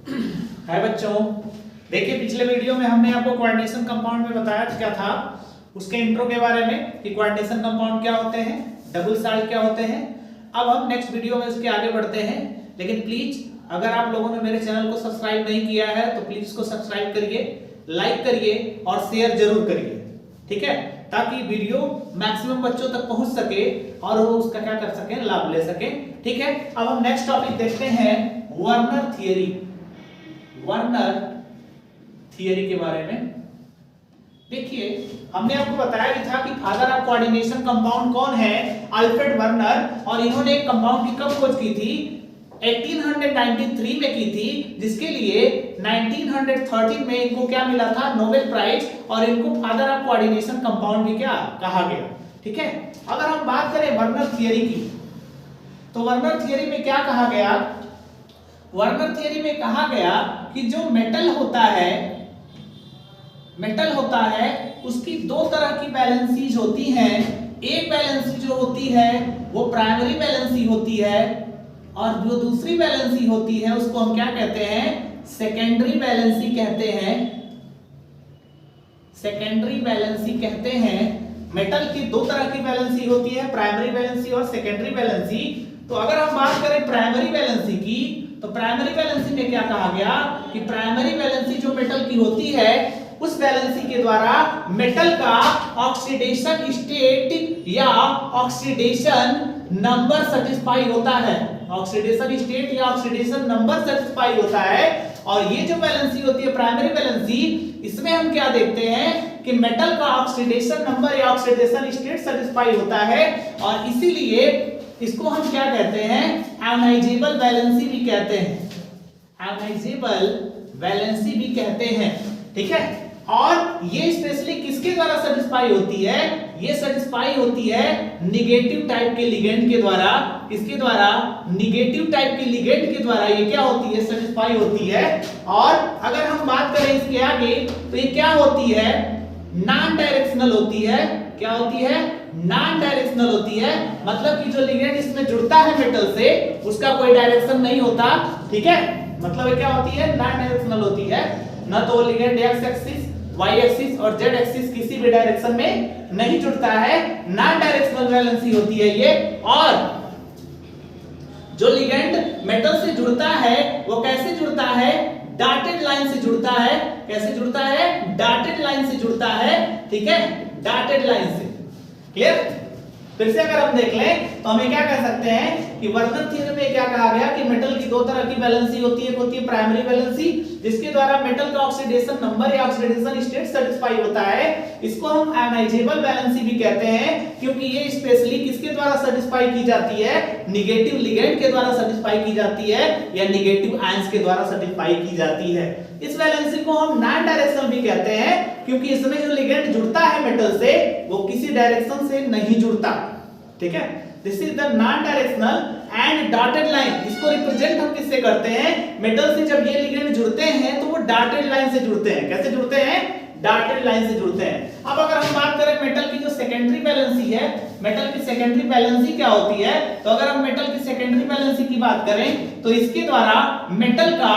हाय बच्चों, देखिए पिछले वीडियो में हमने आपको कोऑर्डिनेशन कंपाउंड में बताया क्या था, उसके इंट्रो के बारे में कि कोऑर्डिनेशन कंपाउंड क्या होते हैं, डबल सॉल्ट क्या होते हैं। अब हम नेक्स्ट वीडियो में उसके आगे बढ़ते हैं, लेकिन प्लीज अगर आप लोगों ने मेरे चैनल को सब्सक्राइब नहीं किया है तो प्लीज इसको सब्सक्राइब करिए, लाइक करिए और शेयर जरूर करिए, ठीक है, ताकि वीडियो मैक्सिमम बच्चों तक पहुंच सके और वो उसका क्या कर सके, लाभ ले सके। ठीक है, अब हम नेक्स्ट टॉपिक देखते हैं वर्नर थियरी। वर्नर थियरी के बारे में देखिए, हमने आपको बताया भी था कि फादर ऑफ कोऑर्डिनेशन कंपाउंड कौन है, अल्फ्रेड वर्नर, और इन्होंने एक कंपाउंड की कब खोज की थी, 1893 में की थी, जिसके लिए 1913 में इनको क्या मिला था, नोबेल प्राइज, और इनको फादर ऑफ कोऑर्डिनेशन कंपाउंड भी क्या कहा गया। ठीक है, अगर हम बात करें वर्नर थियरी की, तो वर्नर थियरी में क्या कहा गया, वर्नर थियरी में कहा गया कि जो मेटल होता है उसकी दो तरह की बैलेंसीज होती हैं। एक बैलेंसी जो होती है वो प्राइमरी बैलेंसी होती है, और जो दूसरी बैलेंसी होती है उसको हम क्या कहते हैं, सेकेंडरी बैलेंसी कहते हैं। सेकेंडरी बैलेंसी कहते हैं। मेटल की दो तरह की बैलेंसी होती है, प्राइमरी बैलेंसी और सेकेंडरी बैलेंसी। तो अगर हम बात करें प्राइमरी बैलेंसी की, तो प्राइमरी बैलेंसी में क्या कहा गया कि प्राइमरी बैलेंसी जो मेटल की होती है उस बैलेंसी के द्वारा मेटल का ऑक्सीडेशन स्टेट या ऑक्सीडेशन नंबर सेटिस्फाई होता है। ऑक्सीडेशन स्टेट या ऑक्सीडेशन नंबर सेटिस्फाई होता है। और ये जो बैलेंसी होती है प्राइमरी बैलेंसी, इसमें हम क्या देखते हैं कि मेटल का ऑक्सीडेशन नंबर या ऑक्सीडेशन स्टेट सेटिस्फाई होता है, और इसीलिए इसको हम क्या कहते हैं, आयोनाइजेबल बैलेंसी भी कहते हैं। आयोनाइजेबल बैलेंसी भी कहते हैं। ठीक है, और ये स्पेशली किसके द्वारा सेटिस्फाई होती है, ये सेटिस्फाई होती है निगेटिव टाइप के लिगेंड के द्वारा। किसके द्वारा, निगेटिव टाइप के लिगेंड के द्वारा ये क्या होती है, सेटिस्फाई होती है। और अगर हम बात करें इसके आगे, तो ये क्या होती है, नॉन डायरेक्शनल होती है। क्या होती है, नॉन डायरेक्शनल होती है, मतलब कि जो लिगेंड इसमें जुड़ता है मेटल से उसका कोई डायरेक्शन नहीं होता। ठीक है, मतलब ये क्या होती है, नॉन डायरेक्शनल होती है, ना तो legend X axis, Y axis और जेड एक्सिस किसी भी डायरेक्शन में नहीं जुड़ता है, नॉन डायरेक्शनल बैलेंसी होती है ये। और जो लिगेंड मेटल से जुड़ता है वो कैसे जुड़ता है, डॉटेड लाइन से जुड़ता है। कैसे जुड़ता है, डॉटेड लाइन से जुड़ता है। ठीक है, डॉटेड लाइन से। क्लियर, फिर से अगर हम देख लें तो हमें क्या कह सकते हैं कि वर्नर थ्योरम में क्या कहा गया कि मेटल की दो तरह की बैलेंसी होती है। होती है प्राइमरी बैलेंसी, जिसके द्वारा मेटल का ऑक्सीडेशन नंबर या ऑक्सीडेशन स्टेट सेटिस्फाई होता है। इसको हम आयोनाइजेबल बैलेंसी भी कहते हैं, क्योंकि ये स्पेशली किसके द्वारा सेटिस्फाई की जाती है, निगेटिव लिगेंड के द्वारा सेटिस्फाई की जाती है, या निगेटिव आयंस के द्वारा सेटिस्फाई की जाती है। इस बैलेंसी को हम नॉन डायरेक्शनल भी कहते हैं, क्योंकि इसमें जो लिगेंड जुड़ता है मेटल से वो किसी डायरेक्शन से नहीं जुड़ता। ठीक है, this is the non directional and dotted line. इसको रिप्रेजेंट हम किससे करते हैं, मेटल से जब ये लिगेंड जुड़ते हैं तो वो डॉटेड लाइन से जुड़ते हैं। कैसे जुड़ते हैं, डॉटेड लाइन से जुड़ते हैं। अब अगर हम बात करें मेटल की जो सेकेंडरी बैलेंसी है, मेटल की सेकेंडरी बैलेंसी क्या होती है, तो अगर हम मेटल की सेकेंडरी बैलेंसी की बात करें तो इसके द्वारा मेटल का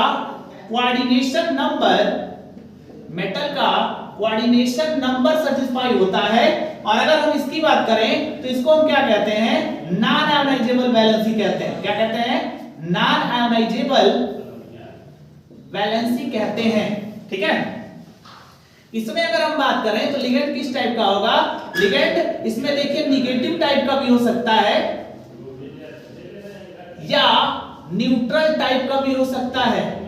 कोऑर्डिनेशन नंबर सेटिस्फाई होता है। और अगर हम इसकी बात करें तो इसको हम क्या कहते हैं, नॉन आयोनाइजेबल बैलेंसी कहते हैं। क्या कहते हैं, नॉन आयोनाइजेबल बैलेंसी कहते हैं। ठीक है, इसमें अगर हम बात करें तो लिगेंड किस टाइप का होगा, लिगेंड इसमें देखिए निगेटिव टाइप का भी हो सकता है या न्यूट्रल टाइप का भी हो सकता है।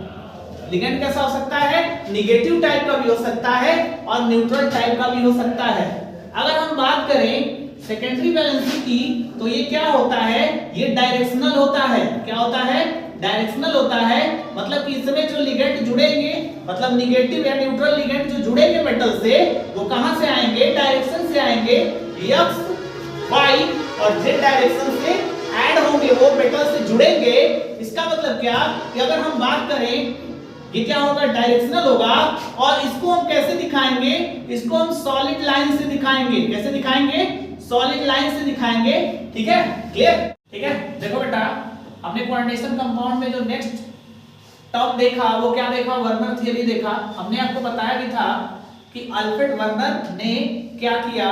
लिगेंड कैसा हो सकता है, निगेटिव टाइप का भी हो सकता है और न्यूट्रल टाइप का भी हो सकता है। अगर हम बात करें सेकेंडरी बैलेंसी की, तो ये क्या होता है, ये डायरेक्शनल होता है। क्या होता है, डायरेक्शनल होता है, मतलब कि इसमें जो लिगेंड जुड़ेंगे, मतलब निगेटिव या न्यूट्रल लिगेंड जो जुड़ेंगे मेटल से, वो कहां से आएंगे, डायरेक्शन से आएंगे, एक्स, वाई और जेड डायरेक्शन से ऐड होंगे, वो मेटल से जुड़ेंगे। इसका मतलब क्या कि अगर हम बात करें ये क्या होगा, डायरेक्शनल होगा। और इसको हम कैसे दिखाएंगे, इसको हम सॉलिड लाइन से दिखाएंगे। कैसे दिखाएंगे, सॉलिड लाइन से दिखाएंगे। ठीक है, क्लियर। ठीक है, देखो बेटा, हमने कोऑर्डिनेशन कंपाउंड में जो नेक्स्ट टर्म देखा, वो क्या देखा, वर्नर थ्योरी देखा। हमने आपको बताया भी था कि अल्फ्रेड वर्नर ने क्या किया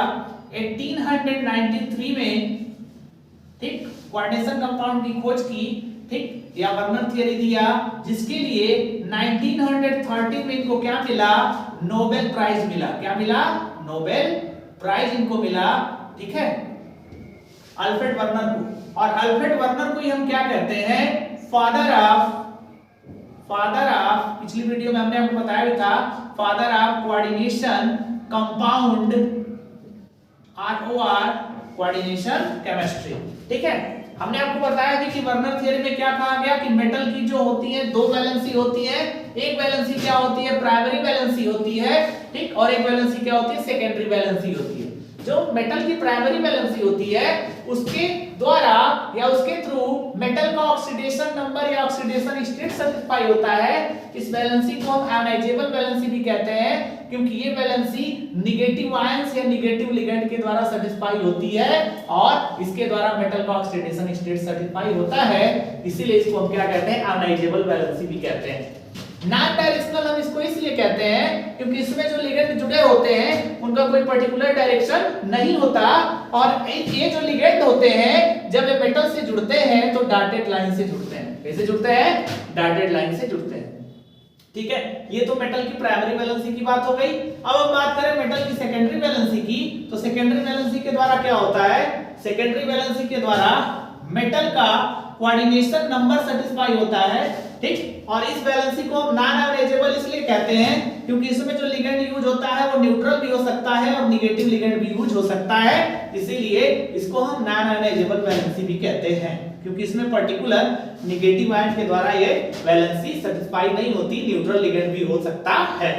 1893 में, ठीक, कोऑर्डिनेशन कंपाउंड की खोज की, ठीक, या वर्नर थ्योरी दिया, जिसके लिए 1913 में इनको क्या मिला, नोबेल प्राइज मिला। क्या मिला, नोबेल प्राइज इनको मिला, ठीक है, अल्फ्रेड वर्नर को। और अल्फ्रेड वर्नर को ही हम क्या कहते हैं, फादर ऑफ, पिछली वीडियो में हमने आपको बताया भी था, father of coordination compound, ROR, coordination chemistry, ठीक है। हमने आपको बताया था कि वर्नर थ्योरी में क्या कहा गया कि मेटल की जो होती है दो वैलेंसी होती है, एक वैलेंसी क्या होती है, प्राइमरी वैलेंसी होती है, ठीक, और एक वैलेंसी क्या होती है, सेकेंडरी वैलेंसी होती है। जो मेटल की प्राइमरी वैलेंसी होती है उसके द्वारा या उसके थ्रू मेटल का ऑक्सीडेशन नंबर या ऑक्सीडेशन स्टेट सेटिस्फाई होता है। इस वैलेंसी को हम आयनाइजेबल वैलेंसी भी कहते हैं, क्योंकि ये वैलेंसी नेगेटिव आयंस या नेगेटिव लिगेंड के द्वारा सेटिस्फाई होती है और इसके द्वारा मेटल का ऑक्सीडेशन स्टेट सेटिस्फाई होता है। इसीलिए इसको हम क्या कहते हैं, आयनाइजेबल वैलेंसी भी कहते हैं। नॉन डायरेक्शनल हम इसको इसलिए कहते हैं क्योंकि इसमें जो लिगेंड जुड़े होते हैं उनका कोई पर्टिकुलर डायरेक्शन नहीं होता, और ये जो लिगेंड होते हैं जब ये मेटल से जुड़ते हैं तो डॉटेड लाइन से जुड़ते हैं। कैसे जुड़ते हैं, डॉटेड लाइन से जुड़ते हैं, ठीक है। ये तो मेटल की प्राइमरी वैलेंसी की बात हो गई। अब हम बात करें मेटल की सेकेंडरी वैलेंसी की, तो सेकेंडरी वैलेंसी के द्वारा क्या होता है, सेकेंडरी वैलेंसी के द्वारा मेटल का कोऑर्डिनेशन नंबर सेटिस्फाई होता है, ठीक। और इस वैलेंसी को हम नॉन आयनाइजेबल इसलिए कहते हैं क्योंकि इसमें जो लिगेंड यूज होता है वो न्यूट्रल भी हो सकता है और नेगेटिव लिगेंड भी यूज हो सकता है, इसीलिए इसको हम नॉन आयनाइजेबल वैलेंसी भी कहते हैं, क्योंकि इसमें पर्टिकुलर नेगेटिव आयन के द्वारा ये वैलेंसी सेटिस्फाई नहीं होती, न्यूट्रल लिगेंड भी हो सकता है,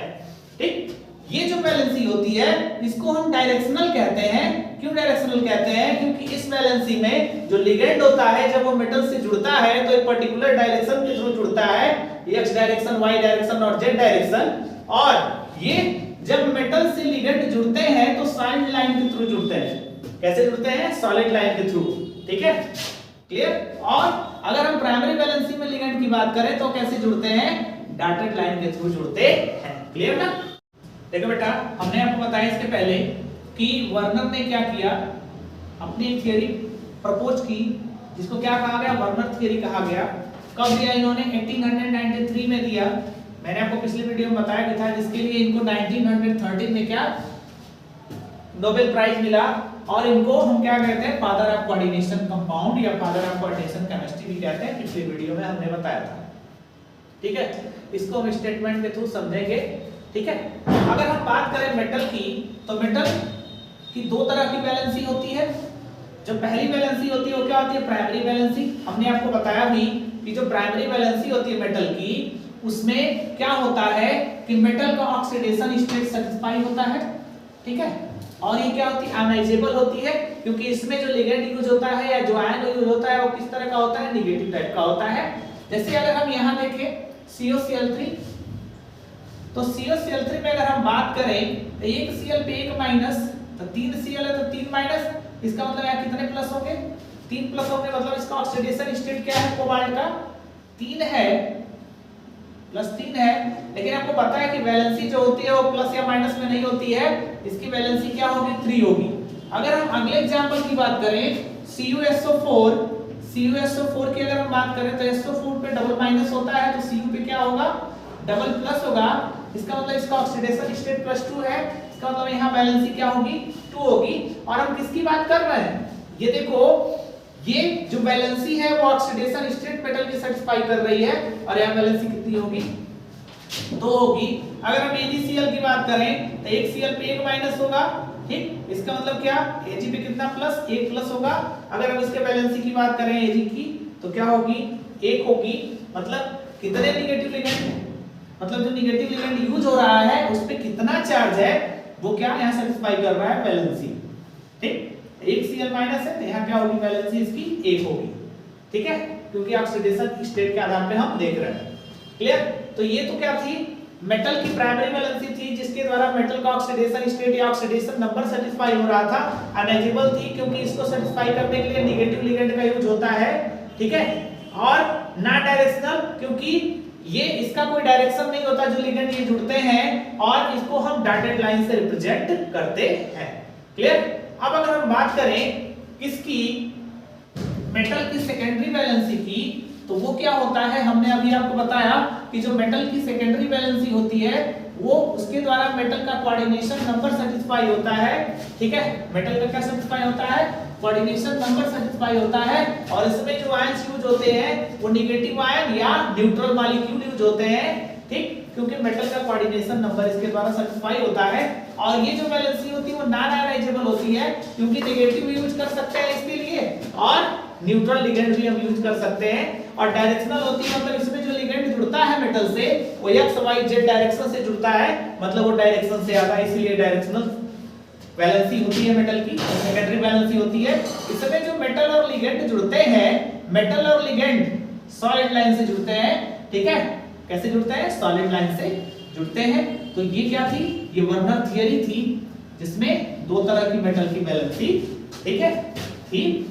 ठीक। ये जो वैलेंसी होती है इसको हम डायरेक्शनल कहते हैं। क्यों डायरेक्शनल कहते हैं, क्योंकि इस वैलेंसी में जो लिगेंड होता है जब वो मेटल से जुड़ता है तो एक पर्टिकुलर डायरेक्शन के थ्रू जुड़ता है, x डायरेक्शन, y डायरेक्शन और z डायरेक्शन, और ये जब मेटल से लिगेंड जुड़ते हैं तो सॉलिड लाइन के थ्रू जुड़ते हैं। कैसे जुड़ते हैं, सॉलिड लाइन के थ्रू, ठीक है, क्लियर। और अगर हम प्राइमरी वैलेंसी में लिगेंड की बात करें तो कैसे जुड़ते हैं, डॉटेड लाइन के थ्रू जुड़ते हैं, क्लियर ना। देखो बेटा, हमने आपको बताया इसके पहले कि वर्नर ने क्या किया, अपनी एक थ्योरी प्रपोज की जिसको क्या कहा गया, वर्नर थ्योरी कहा गया। कब दिया इन्होंने, 1893 में दिया। मैंने आपको पिछली वीडियो में बताया भी था, जिसके लिए इनको 1913 में क्या नोबेल प्राइज मिला, और इनको हम क्या कहते हैं, फादर ऑफ कोऑर्डिनेशन कंपाउंड या फादर ऑफ कोऑर्डिनेशन केमिस्ट्री भी कहते हैं। पिछली वीडियो में हमने बताया था, ठीक है। इसको हम स्टेटमेंट के थ्रू समझेंगे, ठीक है। अगर हम बात करें मेटल की, तो मेटल की दो तरह की वैलेंसी होती है। जो पहली वैलेंसी होती है वो क्या होती है, प्राइमरी वैलेंसी। हमने आपको बताया भी कि जो प्राइमरी वैलेंसी होती है मेटल की, उसमें क्या होता है कि मेटल का ऑक्सीडेशन स्टेट सेटिस्फाई होता है, ठीक है। और ये क्या होती है, आयनाइजेबल होती है, क्योंकि इसमें जो लिगेंड यूज होता है या जो आयन यूज होता है वो किस तरह का होता है, नेगेटिव टाइप का होता है। जैसे अगर हम यहाँ देखें COCl3, तो COCl3 में अगर हम बात करें तो एक Cl पे एक माइनस, तो 3 Cl है तो 3 माइनस, इसका मतलब यहाँ कितने प्लस होंगे, 3 प्लस होंगे, मतलब इसका ऑक्सीडेशन स्टेट क्या है, कोबाल्ट का 3 है, +3 है। लेकिन आपको पता है कि वैलेंसी जो होती है वो प्लस या माइनस में नहीं होती है, इसकी वैलेंसी क्या होगी, 3 होगी। अगर हम अगले एग्जांपल की बात करें CuSO4, CuSO4 की अगर हम बात करें तो SO4 पे डबल माइनस होता है, तो Cu पे क्या होगा, डबल प्लस होगा। इसका मतलब इसका ऑक्सीडेशन स्टेट +2 है, इसका मतलब यहाँ वैलेंसी क्या होगी, 2 होगी। और हम किसकी बात कर रहे हैं, ये देखो, ये जो वैलेंसी है वो ऑक्सीडेशन स्टेट मेटल की सेटिस्फाई कर रही है, और यहाँ वैलेंसी कितनी होगी, 2 होगी। अगर हम AgCl की बात करें तो एक Cl पे एक माइनस होगा, ठीक। इसका मतलब क्या, Ag पे कितना प्लस, 1 प्लस होगा। अगर हम इसके वैलेंसी की बात करें Ag की, तो क्या होगी, 1 होगी। मतलब कितने नेगेटिव लिगेंड, मतलब जो नेगेटिव लिगेंड यूज हो रहा है उस पे कितना चार्ज है, वो क्या यहाँ सेटिस्फाई कर रहा है, वैलेंसी, ठीक। एक Cl माइनस है तो यहाँ क्या होगी, वैलेंसी इसकी 1 होगी, ठीक है, क्योंकि ऑक्सीडेशन स्टेट के आधार पे हम देख रहे हैं, क्लियर। तो ये तो क्या थी, मेटल की प्राइमरी वैलेंसी थी, जिसके द्वारा मेटल का ऑक्सीडेशन स्टेट या ऑक्सीडेशन नंबर सेटिस्फाई हो रहा था। अनएजिबल थी क्योंकि इसको सेटिस्फाई करने के लिए नेगेटिव लिगेंड का यूज होता है, ठीक है। और नॉन डायरेक्शनल क्योंकि ये इसका कोई डायरेक्शन नहीं होता जो लिगेंड ये जुड़ते हैं, और इसको हम डॉटेड लाइन से रिप्रेजेंट करते हैं। क्लियर? अब अगर हम बात करें किसकी, मेटल की सेकेंडरी वैलेंसी की, तो वो क्या होता है, हमने अभी आपको बताया कि जो मेटल की सेकेंडरी वैलेंसी होती है वो उसके द्वारा मेटल का कोऑर्डिनेशन नंबर सेटिस्फाई होता है। ठीक है, मेटल का क्या सेटिस्फाई होता है, कोऑर्डिनेशन नंबर सेटिस्फाई होता है, और इसमें जो आयंस यूज होते हैं वो नेगेटिव आयन या न्यूट्रल मॉलिक्यूल यूज होते हैं। ठीक, क्योंकि मेटल का कोऑर्डिनेशन नंबर इसके द्वारा सेटिस्फाई होता है, और ये जो वैलेंसी होती है वो नॉन आयनाइजेबल होती है, क्योंकि नेगेटिव यूज कर सकते हैं इसके लिए, और न्यूट्रल लिगेंड भी हम यूज कर सकते हैं, और डायरेक्शनल होती है, मतलब इसमें जो लिगेंड जुड़ता है मेटल से वो एक्स वाई जेड डायरेक्शन से जुड़ता है, मतलब वो डायरेक्शन से आता है, इसलिए डायरेक्शनल वैलेंसी होती है मेटल की, सेकेंडरी वैलेंसी होती है। इसमें जो मेटल और लिगेंड जुड़ते हैं, मेटल और लिगेंड सॉलिड लाइन से जुड़ते हैं। ठीक है, कैसे जुड़ते हैं, सॉलिड लाइन से जुड़ते हैं। तो ये क्या थी, ये वर्नर थियरी थी, जिसमें दो तरह की मेटल की वैलेंसी, ठीक है, थी।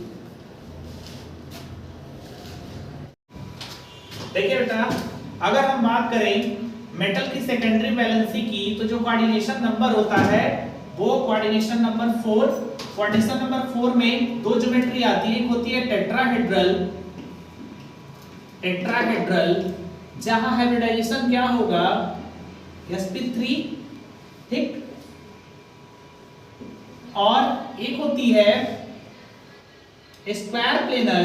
देखिए बेटा, अगर हम बात करें मेटल की सेकेंडरी वैलेंसी की, तो जो कोऑर्डिनेशन नंबर होता है वो कोऑर्डिनेशन नंबर 4, कोऑर्डिनेशन नंबर 4 में दो ज्योमेट्री आती है, एक होती है टेट्राहेड्रल, टेट्राहेड्रल जहां हाइब्रिडाइजेशन क्या होगा, sp3, ठीक, और एक होती है स्क्वायर प्लेनर,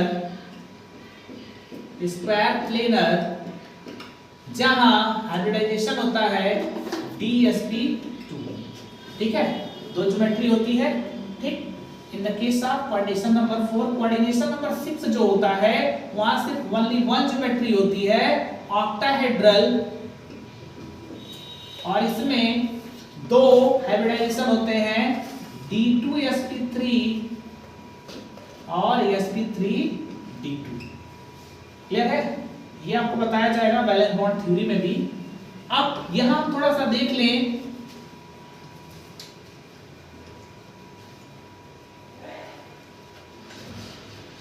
स्क्वायर प्लेनर जहां हाइब्रिडाइजेशन होता है dsp2। ठीक है, दो ज्योमेट्री होती है। ठीक, in the case of coordination number 4, coordination number 6 जो होता है वहां सिर्फ ओनली वन ज्योमेट्री होती है, ऑक्टाहेड्रल, और इसमें दो हाइब्रिडाइजेशन होते हैं d2sp3 और sp3d2। क्लियर है, ये आपको बताया जाएगा वैलेंस बॉन्ड थ्योरी में भी। अब यहां हम थोड़ा सा देख लें,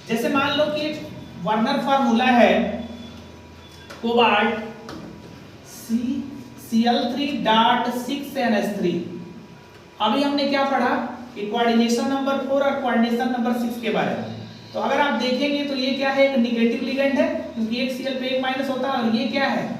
जैसे मान लो कि एक वर्नर फार्मूला है कोबाल्ट Cl3.6NH3। अभी हमने क्या पढ़ा कि कोऑर्डिनेशन नंबर 4 और कोऑर्डिनेशन नंबर 6 के बारे में। तो अगर आप देखेंगे तो ये क्या है, एक नेगेटिव लिगेंड है, क्योंकि एक Cl पे एक माइनस होता है, और ये क्या है,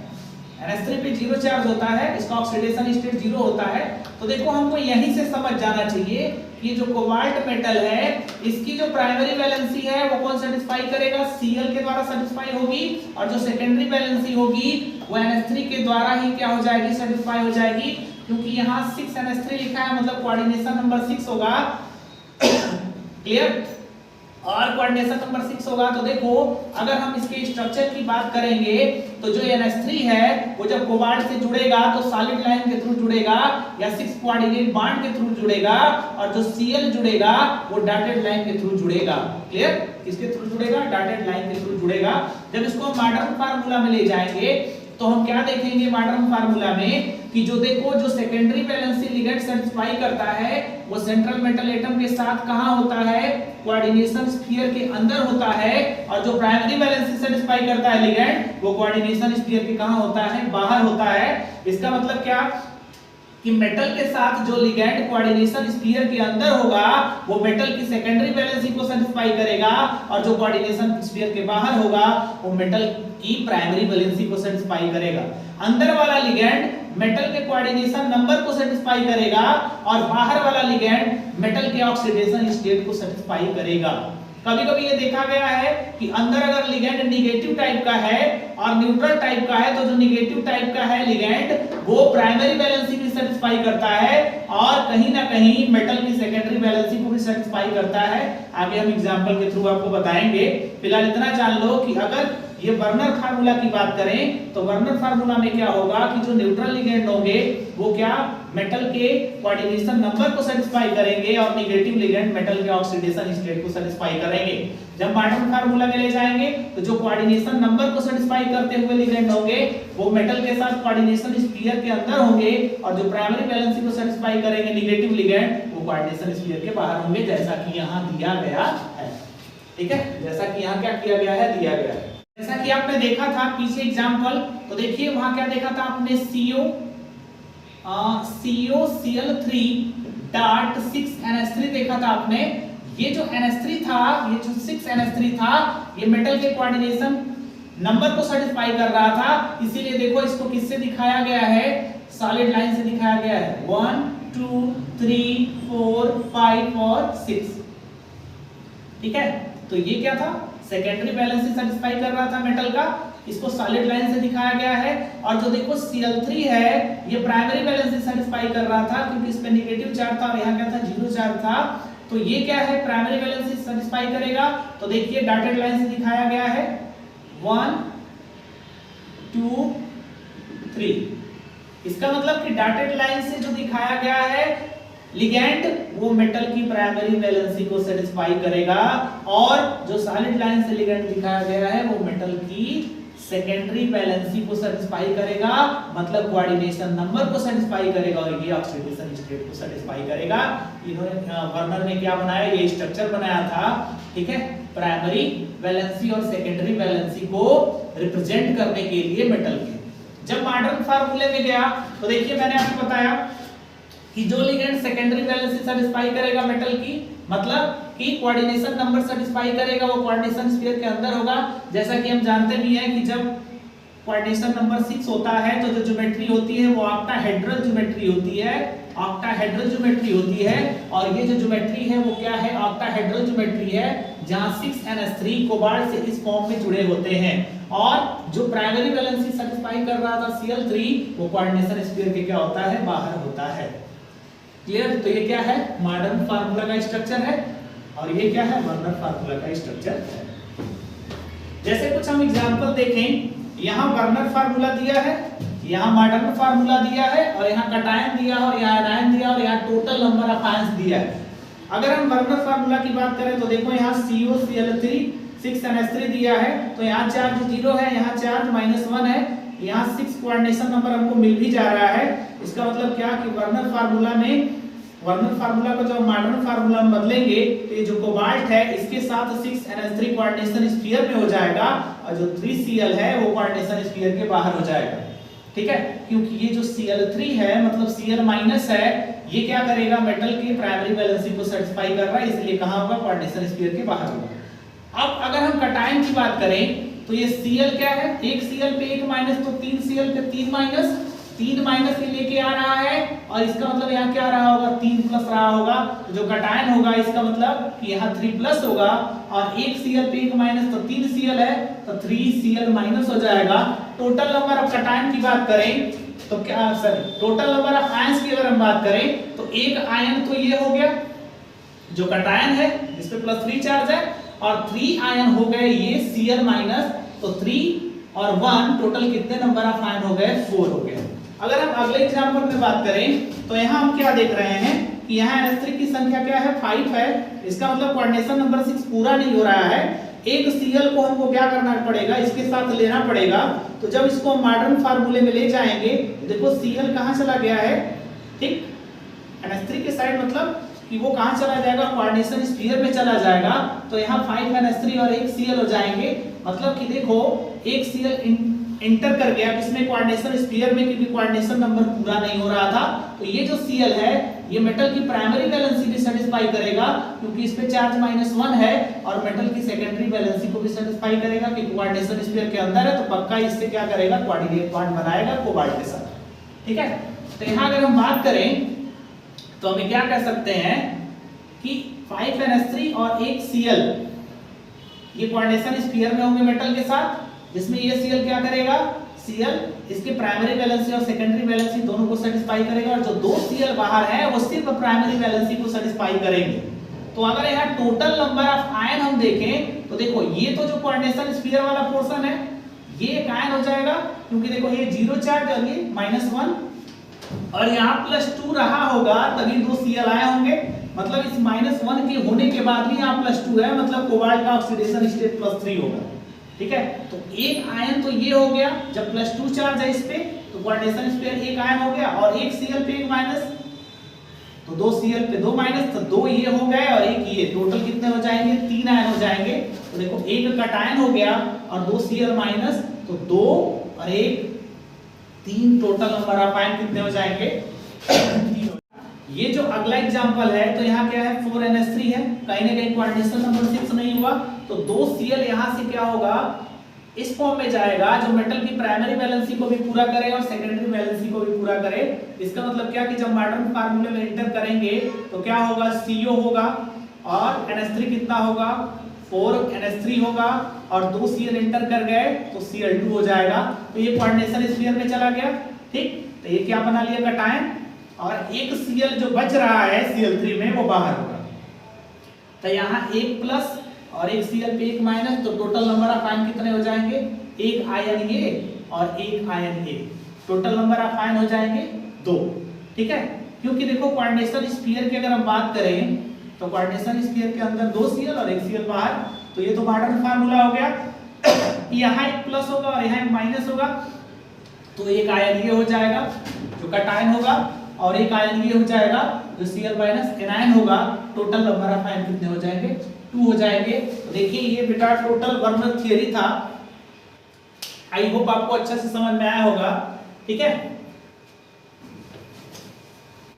NH3 पे 0 चार्ज होता है, इसका ऑक्सीडेशन स्टेट 0 होता है। तो देखो हमको यहीं से समझ जाना चाहिए कि जो कोबाल्ट मेटल है इसकी जो प्राइमरी वैलेंसी है वो कौन सेटिस्फाई करेगा, Cl के द्वारा सेटिस्फाई होगी, और जो सेकेंडरी वैलेंसी होगी वो NH3 के द्वारा ही क्या हो जाएगी, सेटिस्फाई हो जाएगी, क्योंकि यहाँ 6NH3 लिखा है, मतलब कोऑर्डिनेशन नंबर 6 होगा। क्लियर, और कोऑर्डिनेशन नंबर 6 होगा। तो देखो अगर हम इसके स्ट्रक्चर की बात करेंगे तो जो NH3 है वो जब कोबाल्ट से जुड़ेगा तो सॉलिड लाइन के थ्रू जुड़ेगा या 6 कोऑर्डिनेट बॉन्ड के थ्रू जुड़ेगा, और जो Cl जुड़ेगा वो डॉटेड लाइन के थ्रू जुड़ेगा। क्लियर, किसके थ्रू जुड़ेगा, डॉटेड लाइन के थ्रू जुड़ेगा। जब इसको मॉडर्न फार्मूला में ले जाएंगे तो हम क्या देखेंगे मॉडर्न फार्मूला में, कि जो देखो जो सेकेंडरी वैलेंसी लिगेंड सेटिस्फाई करता है वो सेंट्रल मेटल एटम के साथ कहां होता है, कोऑर्डिनेशन स्फीयर के अंदर होता है, और जो प्राइमरी वैलेंसी सेटिस्फाई करता है लिगेंड वो कोऑर्डिनेशन स्फीयर के कहां होता है, बाहर होता है। इसका मतलब क्या कि मेटल के साथ जो लिगेंड कोऑर्डिनेशन स्फीयर के अंदर होगा वो मेटल की सेकेंडरी वैलेंसी को सेटिस्फाई करेगा, और जो कोऑर्डिनेशन स्फीयर के बाहर होगा वो मेटल की प्राइमरी वैलेंसी को सेटिस्फाई करेगा। अंदर वाला लिगेंड मेटल के कोऑर्डिनेशन नंबर को सेटिस्फाई करेगा, और बाहर वाला लिगेंड मेटल के ऑक्सीडेशन स्टेट को सेटिस्फाई करेगा। कभी-कभी ये देखा गया है कि अंदर अगर लिगेंड नेगेटिव टाइप का है और न्यूट्रल टाइप का है, तो जो नेगेटिव टाइप का है लिगेंड वो प्राइमरी वैलेंसी भी सेटिस्फाई करता है, और कहीं ना कहीं मेटल की सेकेंडरी वैलेंसी को भी सेटिस्फाई करता है। आगे हम एग्जांपल के थ्रू आपको बताएंगे। फिलहाल इतना जान लो कि अगर ये वर्नर फार्मूला की बात करें तो वर्नर फार्मूला में क्या होगा कि जो न्यूट्रल लिगेंड होंगे वो क्या मेटल के कोऑर्डिनेशन नंबर को सेटिस्फाई करेंगे, और नेगेटिव लिगेंड मेटल के ऑक्सीडेशन स्टेट को सेटिस्फाई करेंगे। जब मॉडर्न फार्मूला में ले जाएंगे तो जो कोऑर्डिनेशन नंबर को सेटिस्फाई करते हुए लिगेंड होंगे वो मेटल के साथ कोऑर्डिनेशन स्फीयर के अंदर होंगे, और जो प्राइमरी वैलेंसी को सेटिस्फाई करेंगे नेगेटिव लिगेंड वो कोऑर्डिनेशन स्फीयर के बाहर होंगे, जैसा कि यहाँ दिया गया है। ठीक है, जैसा कि यहाँ क्या किया गया है, दिया गया है। जैसा कि आपने देखा था पीछे एग्जांपल, तो देखिए वहां क्या देखा था आपने, COCl3 डॉट 6NH3 देखा था आपने। ये जो NH3 था, ये जो 6NH3 था, ये मेटल के कोऑर्डिनेशन नंबर को सेटिस्फाई कर रहा था, इसीलिए देखो इसको किससे दिखाया गया है, सॉलिड लाइन से दिखाया गया है, 1 2 3 4 5 और 6। ठीक है, तो ये क्या था, सेकेंडरी बैलेंस सेटिस्फाई कर रहा था मेटल का, इसको सॉलिड लाइन से दिखाया गया है। और जो देखो Cl3 है, ये प्राइमरी बैलेंस सेटिस्फाई कर रहा था, क्योंकि इस पे नेगेटिव चार्ज था और यहाँ क्या था, जीरो चार्ज था। तो ये क्या है, प्राइमरी बैलेंस सेटिस्फाई करेगा। तो देखिए डॉटेड लाइन से दिखाया गया है 1 2 3। इसका मतलब कि डॉटेड लाइन से जो दिखाया गया है लिगेंड, वो मेटल की प्राइमरी वैलेंसी को सेटिस्फाई करेगा, और जो सॉलिड लाइन से लिगेंड दिखाया गया है वो मेटल की सेकेंडरी वैलेंसी को सेटिस्फाई करेगा, मतलब कोऑर्डिनेशन नंबर को सेटिस्फाई करेगा, और ये ऑक्सीडेशन स्टेट को सेटिस्फाई करेगा। इन्होंने वर्नर ने क्या बनाया, ये स्ट्रक्चर बनाया था। ठीक है, प्राइमरी वैलेंसी और सेकेंडरी वैलेंसी को रिप्रेजेंट करने के लिए मेटल के। जब मॉडर्न फार्मूले में गया तो देखिए मैंने आपको बताया कि जो लिगेंड सेकेंडरी वैलेंसी सेटिस्फाई करेगा मेटल की, मतलब कि कोऑर्डिनेशन नंबर सेटिस्फाई करेगा, वो कोऑर्डिनेशन स्फीयर के अंदर होगा। जैसा कि हम जानते भी हैं कि जब कोऑर्डिनेशन नंबर 6 होता है तो जो ज्योमेट्री होती है वो ऑक्टाहेड्रल ज्योमेट्री होती है, ऑक्टाहेड्रल ज्योमेट्री होती है। और ये जो ज्योमेट्री है वो क्या है, ऑक्टाहेड्रल ज्योमेट्री है, जहां 6NH3 कोबाल्ट से इस फॉर्म में जुड़े होते हैं। और जो प्राइमरी वैलेंसी सेटिस्फाई कर रहा था Cl3, वो कोऑर्डिनेशन स्फीयर के क्या होता है, बाहर होता है। क्लियर? तो ये क्या है, मॉडर्न फार्मूला का स्ट्रक्चर है, और ये क्या है, वर्नर फार्मूला का स्ट्रक्चर है। जैसे कुछ हम एग्जांपल देखें, यहाँ वर्नर फार्मूला दिया है, यहाँ मॉडर्न फार्मूला दिया है, और यहाँ कटायन दिया है, और यहाँ आयन दिया, और यहाँ टोटल नंबर ऑफ आयंस दिया है। अगर हम वर्नर फार्मूला की बात करें तो देखो यहाँ COCl3 6NH3 दिया है, तो यहाँ चार्ज 0 है, यहाँ चार्ज -1 है, यहाँ 6 कोऑर्डिनेशन नंबर हमको मिल भी जा रहा है। इसका मतलब क्या कि वर्नर फार्मूला में, वर्नर फार्मूला को जब मॉडर्न फार्मूला में बदलेंगे तो ये जो कोबाल्ट है इसके साथ 6NH3 कोऑर्डिनेशन स्फीयर में हो जाएगा, और जो 3Cl है वो कोऑर्डिनेशन स्फीयर के बाहर हो जाएगा। ठीक है, क्योंकि ये जो Cl3 है मतलब Cl- है, ये क्या करेगा, मेटल की प्राइमरी वैलेंसी को सेटिस्फाई कर रहा है, इसलिए कहां होगा, कोऑर्डिनेशन स्फीयर के बाहर होगा। अब अगर हम कटायन की बात करें तो ये Cl क्या है, एक Cl पे 1 माइनस, तो 3Cl पे 3 माइनस, 3 माइनस ये लेके आ रहा है, और इसका मतलब यहाँ क्या रहा होगा, 3 प्लस रहा होगा। तो जो कटायन होगा इसका मतलब कि यहाँ 3 प्लस होगा, और एक Cl पे 1 माइनस तो 3Cl है, तो 3Cl माइनस हो जाएगा। टोटल नंबर ऑफ कटायन की बात करें तो क्या, sorry, total number of ions की अगर हम बात करें तो एक आयन तो ये हो गया जो कटायन है जिसपे +3 चार्ज है, और 3 आयन हो गए ये Cl माइनस, तो 3 और 1 टोटल कितने नंबर ऑफ आयन हो गए, 4 हो गए। अगर हम अगले एग्जांपल में बात करें तो यहाँ हम क्या देख रहे हैं कि यहाँ NH3 की संख्या क्या है, 5 है। इसका मतलब कोऑर्डिनेशन नंबर 6 पूरा नहीं हो रहा है, एक Cl को हमको क्या करना पड़ेगा, इसके साथ लेना पड़ेगा। तो जब इसको हम मॉडर्न फार्मूले में ले जाएंगे तो देखो Cl कहाँ चला गया है, ठीक, NH3 के साइड, मतलब कि वो कहाँ चला जाएगा, कोऑर्डिनेशन स्फीयर में चला जाएगा। तो यहाँ 5 NH3 और एक Cl हो जाएंगे, मतलब कि देखो एक Cl इंटर कर गया किसमें, कोऑर्डिनेशन स्फीयर में, क्योंकि कोऑर्डिनेशन नंबर पूरा नहीं हो रहा था। तो ये जो Cl है ये मेटल की प्राइमरी वैलेंसी भी सेटिस्फाई करेगा, क्योंकि इस पे चार्ज -1 है, और मेटल की सेकेंडरी वैलेंसी को भी सेटिस्फाई करेगा कि कोऑर्डिनेशन स्फीयर के अंदर है, तो पक्का इससे क्या करेगा, कोऑर्डिनेट बॉन्ड बनाएगा कोबाल्ट के साथ। ठीक है, तो यहाँ अगर हम बात करें तो हमें क्या कह सकते हैं कि 5 NH3 और एक Cl ये कोऑर्डिनेशन स्फीयर में होंगे मेटल के साथ, जिसमें ये Cl क्या करेगा, Cl इसके प्राइमरी वैलेंसी और सेकेंडरी वैलेंसी दोनों को सेटिस्फाई करेगा, और जो 2 Cl बाहर है वो सिर्फ प्राइमरी वैलेंसी को सेटिस्फाई करेंगे। तो अगर यहाँ टोटल नंबर ऑफ आयन हम देखें तो देखो ये तो जो कोऑर्डिनेशन स्फीयर वाला पोर्शन है ये एक आयन हो जाएगा, क्योंकि देखो ये 0 चार्ज और ये -1, और यहाँ +2 रहा होगा तभी 2 Cl आए होंगे, मतलब इस -1 के होने के बाद भी यहाँ +2 है, मतलब कोबाल्ट का ऑक्सीडेशन स्टेट +3 होगा। ठीक है, तो एक आयन तो ये हो गया, जब +2 चार्ज है इस पे तो कोऑर्डिनेशन स्फीयर एक आयन हो गया, और एक Cl पे 1 माइनस, तो 2 Cl पे 2 माइनस, तो 2 ये हो गए और एक ये, टोटल कितने हो जाएंगे, 3 आयन हो जाएंगे। तो देखो एक कटायन हो गया और 2 Cl माइनस, तो 2 और 1 3 टोटल नंबर ऑफ आयन कितने हो जाएंगे? 3। ये जो अगला एग्जांपल है तो यहाँ क्या है 4NH3 है, कहीं ना कहीं कोऑर्डिनेशन नंबर 6 नहीं हुआ, तो 2 Cl यहाँ से क्या होगा इस फॉर्म में जाएगा जो मेटल की प्राइमरी वैलेंसी को भी पूरा करे और सेकेंडरी वैलेंसी को भी पूरा करे। इसका मतलब क्या कि जब मॉडर्न फार्मूले में एंटर करेंगे तो क्या होगा CO होगा और NH3 कितना होगा 4NH3 होगा और 2 Cl एंटर कर गए तो Cl2 हो जाएगा। तो ये कोऑर्डिनेशन स्फीयर में चला गया, ठीक। तो ये क्या बना लिया कटायन, और एक Cl जो बच रहा है Cl3 में वो बाहर होगा। तो यहाँ 1 प्लस और एक Cl पे 1 माइनस, तो टोटल नंबर ऑफ आयन कितने हो जाएंगे? 1 आयन ये और 1 आयन ये, टोटल नंबर ऑफ आयन हो जाएंगे 2, ठीक है। क्योंकि देखो कोऑर्डिनेशन स्फीयर की अगर हम बात करें तो कोऑर्डिनेशन स्फीयर के अंदर 2 Cl और 1 Cl बाहर, तो ये तो मॉडर्न फार्मूला हो गया। यहाँ एक प्लस होगा और यहाँ एक माइनस होगा, तो एक आयन ये हो जाएगा जो कटायन होगा और एक आयन ये हो जाएगा जो Cl माइनस एनायन होगा। टोटल नंबर ऑफ आयन कितने हो जाएंगे? 2 हो जाएंगे। तो देखिए ये बेटा टोटल वर्नर थ्योरी था, आई होप आपको अच्छा से समझ में आया होगा, ठीक है।